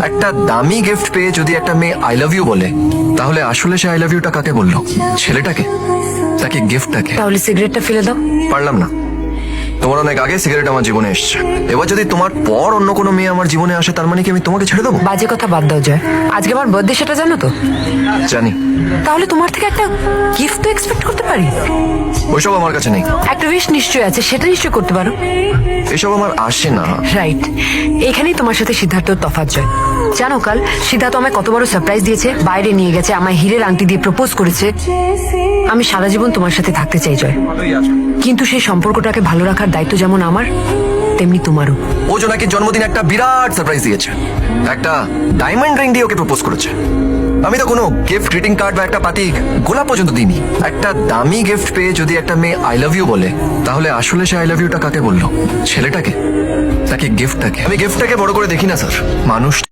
একটা দামি গিফট পেয়ে যদি একটা মেয়ে আই লাভ ইউ বলে, তাহলে আসলে সে আই লাভ ইউটা কাকে বললো? ছেলেটাকে নাকি গিফটটাকে? তাহলে সিগারেটটা ফেলে দাও। পারলাম না। তোমার অনেক আগে সিগারেট আমার জীবনে এসছে, এবার যদি তোমার পর অন্য কোনো মেয়ে আমার জীবনে আসে, তার মানে কি আমি তোমাকে ছেড়ে দেবো? বাজে কথা বাদ দাও জয়, আজকে আমার বার্থডে, সেটা জানো তো? জানি। তাহলে তোমার থেকে একটা গিফট তো এক্সপেক্ট করতে পারি। ওইসব আমার কাছে নেই। একটা উইশ নিশ্চয়ই আছে, সেটা নিশ্চয়ই করতে পারো। এসব আমার আসে না। রাইট, এখানেই তোমার সাথে সিদ্ধার্থর তফাৎ জয়। জানো কাল সিদ্ধার্থ আমায় কত বড় সারপ্রাইজ দিয়েছে, বাইরে নিয়ে গেছে, আমায় হীরের আংটি দিয়ে প্রপোজ করেছে। আমি সারা জীবন তোমার সাথে থাকতে চাই জয়, কিন্তু সেই সম্পর্কটাকে ভালো রাখার দায়িত্ব যেমন আমার, তেমনি তোমারও। ও জোনাকির জন্মদিন একটা বিরাট সারপ্রাইজ দিয়েছে, একটা ডায়মন্ড রিং দিয়ে ওকে প্রপোজ করেছে। আমি তো কোনো গিফট, গ্রিটিং কার্ড বা একটা পাতি গোলাপ পর্যন্ত দিইনি। একটা দামি গিফট পেয়ে যদি একটা মেয়ে আই লাভ ইউ বলে, তাহলে আসলে সে আই লাভ ইউটা কাকে বললো? ছেলেটাকে নাকি গিফটটাকে? আমি গিফটটাকে বড় করে দেখি না স্যার, মানুষ